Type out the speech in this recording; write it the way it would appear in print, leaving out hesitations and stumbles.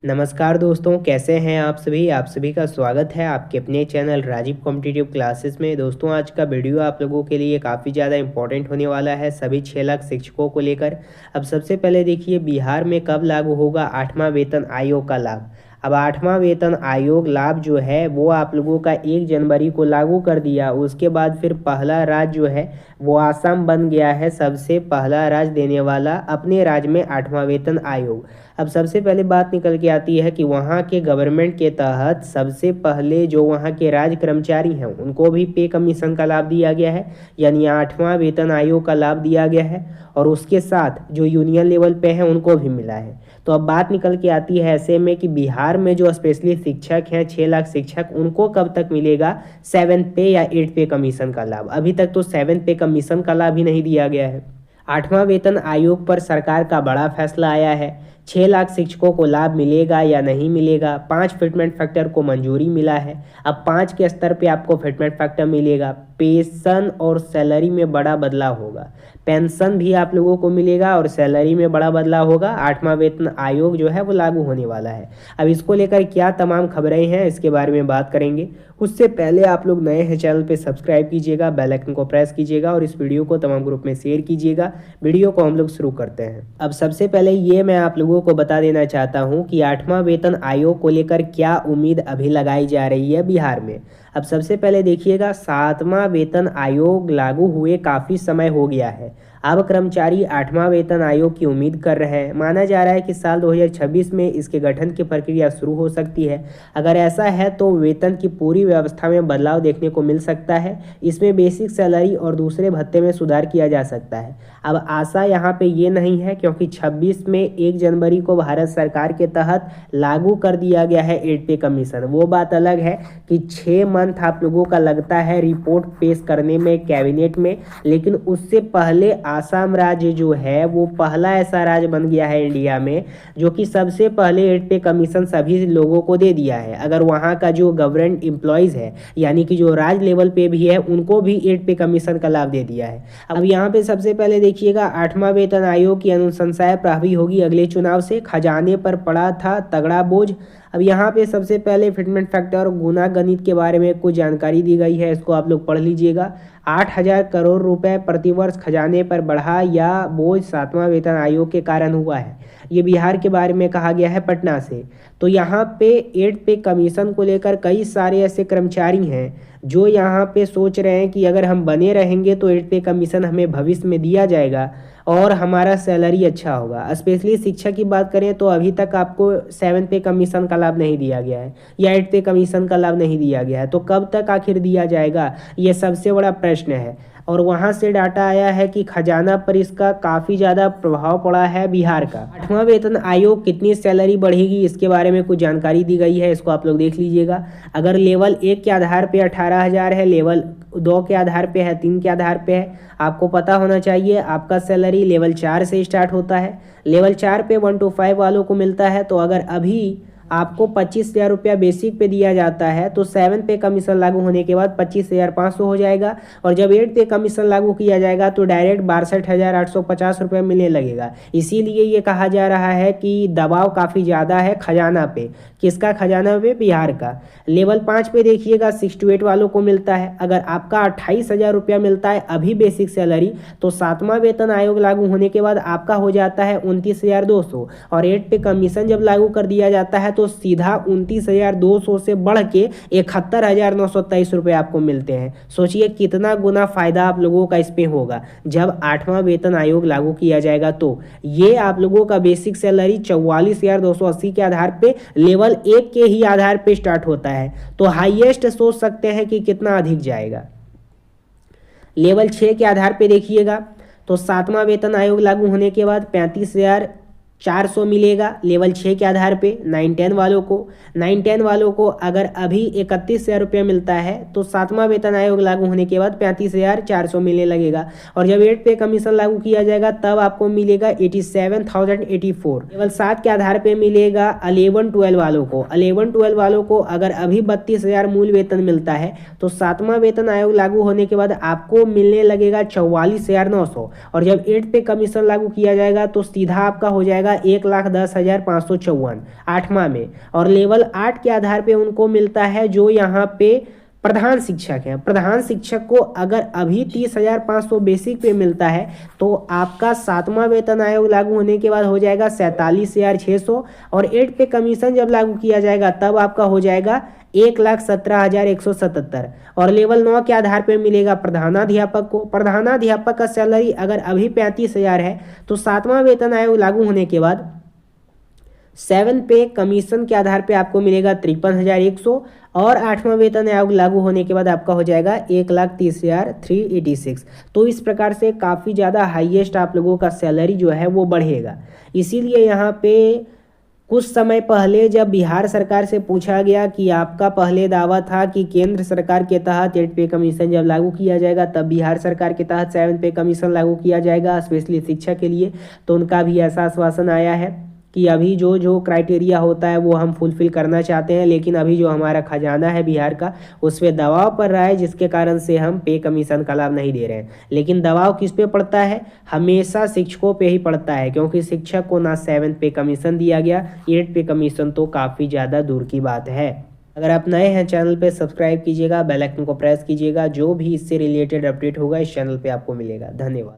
नमस्कार दोस्तों, कैसे हैं आप सभी का स्वागत है आपके अपने चैनल राजीव कॉम्पिटिटिव क्लासेस में। दोस्तों, आज का वीडियो आप लोगों के लिए काफ़ी ज़्यादा इंपॉर्टेंट होने वाला है सभी 6 लाख शिक्षकों को लेकर। अब सबसे पहले देखिए, बिहार में कब लागू होगा 8वां वेतन आयोग का लाभ। अब 8वां वेतन आयोग लाभ जो है वो आप लोगों का 1 जनवरी को लागू कर दिया। उसके बाद फिर पहला राज्य जो है वो आसाम बन गया है, सबसे पहला राज्य देने वाला अपने राज्य में 8वां वेतन आयोग। अब सबसे पहले बात निकल के आती है कि वहाँ के गवर्नमेंट के तहत सबसे पहले जो वहाँ के राज्य कर्मचारी हैं उनको भी पे कमीशन का लाभ दिया गया है, यानी 8वां वेतन आयोग का लाभ दिया गया है। और उसके साथ जो यूनियन लेवल पे हैं उनको भी मिला है। तो अब बात निकल के आती है ऐसे में कि बिहार में जो स्पेशली शिक्षक हैं 6 लाख शिक्षक, उनको कब तक मिलेगा 7th पे या 8th पे कमीशन का लाभ। अभी तक तो 7th पे कमीशन का लाभ ही नहीं दिया गया है। 8वां वेतन आयोग पर सरकार का बड़ा फैसला आया है। 6 लाख शिक्षकों को लाभ मिलेगा या नहीं मिलेगा। 5 फिटमेंट फैक्टर को मंजूरी मिला है। अब 5 के स्तर पे आपको फिटमेंट फैक्टर मिलेगा। पेंशन और सैलरी में बड़ा बदलाव होगा। पेंशन भी आप लोगों को मिलेगा और सैलरी में बड़ा बदलाव होगा। 8वां वेतन आयोग जो है वो लागू होने वाला है। अब इसको लेकर क्या तमाम खबरें हैं इसके बारे में बात करेंगे। उससे पहले आप लोग नए हैं चैनल पे सब्सक्राइब कीजिएगा, बेल आइकन को प्रेस कीजिएगा और इस वीडियो को तमाम ग्रुप में शेयर कीजिएगा। वीडियो को हम लोग शुरू करते हैं। अब सबसे पहले ये मैं आप लोगों को बता देना चाहता हूँ कि 8वां वेतन आयोग को लेकर क्या उम्मीद अभी लगाई जा रही है बिहार में। अब सबसे पहले देखिएगा, 7वां वेतन आयोग लागू हुए काफ़ी समय हो गया है। अब कर्मचारी 8वां वेतन आयोग की उम्मीद कर रहे हैं। माना जा रहा है कि साल 2026 में इसके गठन की प्रक्रिया शुरू हो सकती है। अगर ऐसा है तो वेतन की पूरी व्यवस्था में बदलाव देखने को मिल सकता है। इसमें बेसिक सैलरी और दूसरे भत्ते में सुधार किया जा सकता है। अब आशा यहाँ पे ये नहीं है, क्योंकि 26 में 1 जनवरी को भारत सरकार के तहत लागू कर दिया गया है 8 पे कमीशन। वो बात अलग है कि 6 मंथ आप लोगों का लगता है रिपोर्ट पेश करने में कैबिनेट में, लेकिन उससे पहले आसाम राज्य जो है वो पहला ऐसा राज्य बन गया है इंडिया में जो कि सबसे पहले 8 पे कमीशन सभी लोगों को दे दिया है। अगर वहाँ का जो गवर्नमेंट एम्प्लॉयज़ है, यानी कि जो राज्य लेवल पे भी है, उनको भी 8 पे कमीशन का लाभ दे दिया है। अब यहाँ पे सबसे पहले देखिएगा, 8वां वेतन आयोग की अनुशंसाएं प्रभावी होगी अगले चुनाव से। खजाने पर पड़ा था तगड़ा बोझ। अब यहाँ पे सबसे पहले फिटमेंट फैक्टर और गुना गणित के बारे में कुछ जानकारी दी गई है, इसको आप लोग पढ़ लीजिएगा। 8,000 करोड़ रुपए प्रतिवर्ष खजाने पर बढ़ा या बोझ 7वां वेतन आयोग के कारण हुआ है। ये बिहार के बारे में कहा गया है पटना से। तो यहाँ पे 8 पे कमीशन को लेकर कई सारे ऐसे कर्मचारी हैं जो यहाँ पे सोच रहे हैं कि अगर हम बने रहेंगे तो 8 पे कमीशन हमें भविष्य में दिया जाएगा और हमारा सैलरी अच्छा होगा। स्पेशली शिक्षा की बात करें तो अभी तक आपको 7 पे कमीशन का लाभ नहीं दिया गया है या 8 पे कमीशन का लाभ नहीं दिया गया है। तो कब तक आखिर दिया जाएगा, ये सबसे बड़ा प्रश्न है। और वहाँ से डाटा आया है कि खजाना पर इसका काफ़ी ज़्यादा प्रभाव पड़ा है बिहार का। 8वां वेतन आयोग कितनी सैलरी बढ़ेगी इसके बारे में कुछ जानकारी दी गई है, इसको आप लोग देख लीजिएगा। अगर लेवल 1 के आधार पे 18,000 है, लेवल 2 के आधार पे है, 3 के आधार पे है। आपको पता होना चाहिए आपका सैलरी लेवल 4 से स्टार्ट होता है। लेवल 4 पे 1 to 5 वालों को मिलता है। तो अगर अभी आपको 25,000 रुपया बेसिक पे दिया जाता है तो 7 पे कमीशन लागू होने के बाद 25,500 हो जाएगा। और जब 8 पे कमीशन लागू किया जाएगा तो डायरेक्ट 62,850 रुपये मिलने लगेगा। इसीलिए ये कहा जा रहा है कि दबाव काफ़ी ज़्यादा है खजाना पे। किसका खजाना पे? बिहार का। लेवल 5 पे देखिएगा 6 to 8 वालों को मिलता है। अगर आपका 28,000 रुपया मिलता है अभी बेसिक सैलरी, तो 7वां वेतन आयोग लागू होने के बाद आपका हो जाता है 29,200। और 8 पे कमीशन जब लागू कर दिया जाता है तो सीधा 29,200 से बढ़ के 71,923 रुपये आपको मिलते हैं। सोचिए कितना गुना फायदा आप लोगों का इस पे होगा जब 8वां वेतन आयोग लागू किया जाएगा। तो ये आप लोगों का बेसिक सैलरी 44,280 के आधार पे लेवल 1 के ही आधार पे स्टार्ट होता है। तो हाईएस्ट सोच सकते हैं कि कितना अधिक जाएगा। लेवल 6 के आधार पे देखिएगा तो 7वां वेतन आयोग लागू होने के बाद 35,400 मिलेगा लेवल 6 के आधार पे 9-10 वालों को। 9-10 वालों को अगर अभी 31,000 रुपये मिलता है तो 7वां वेतन आयोग लागू होने के बाद 35,400 मिलने लगेगा। और जब 8 पे कमीशन लागू किया जाएगा तब आपको मिलेगा 87,084। लेवल 7 के आधार पे मिलेगा 11-12 वालों को। 11-12 वालों को अगर अभी 32,000 मूल वेतन मिलता है तो 7वां वेतन आयोग लागू होने के बाद आपको मिलने लगेगा 44,900। और जब 8 पे कमीशन लागू किया जाएगा तो सीधा आपका हो जाएगा जाएगा 1,10,554 8वां में। और लेवल 8 के आधार पे उनको मिलता है जो यहाँ पे प्रधान शिक्षक हैं। प्रधान शिक्षक को अगर अभी 30,500 बेसिक पे मिलता है तो आपका 7वां वेतन आयोग लागू होने के बाद हो जाएगा 47,600 और 8 पे कमीशन जब लागू किया जाएगा तब आपका हो जाएगा 1,17,177। और लेवल 9 के आधार पे मिलेगा प्रधानाध्यापक को। प्रधानाध्यापक का सैलरी अगर अभी 35,000 है तो 7वां वेतन आयोग लागू होने के बाद 7 पे कमीशन के आधार पे आपको मिलेगा 53,100 और 8वां वेतन आयोग लागू होने के बाद आपका हो जाएगा 1,30,386। तो इस प्रकार से काफ़ी ज़्यादा हाईएस्ट आप लोगों का सैलरी जो है वो बढ़ेगा। इसीलिए यहाँ पे कुछ समय पहले जब बिहार सरकार से पूछा गया कि आपका पहले दावा था कि केंद्र सरकार के तहत 8 पे कमीशन जब लागू किया जाएगा तब बिहार सरकार के तहत 7 पे कमीशन लागू किया जाएगा स्पेशली शिक्षा के लिए, तो उनका भी ऐसा आश्वासन आया है कि अभी जो क्राइटेरिया होता है वो हम फुलफिल करना चाहते हैं, लेकिन अभी जो हमारा खजाना है बिहार का उस पर दबाव पड़ रहा है जिसके कारण से हम पे कमीशन का लाभ नहीं दे रहे हैं। लेकिन दबाव किस पे पड़ता है? हमेशा शिक्षकों पे ही पड़ता है, क्योंकि शिक्षक को ना 7 पे कमीशन दिया गया, 8 पे कमीशन तो काफ़ी ज़्यादा दूर की बात है। अगर आप नए हैं चैनल पे सब्सक्राइब कीजिएगा, बेल आइकन को प्रेस कीजिएगा, जो भी इससे रिलेटेड अपडेट होगा इस चैनल पे आपको मिलेगा। धन्यवाद।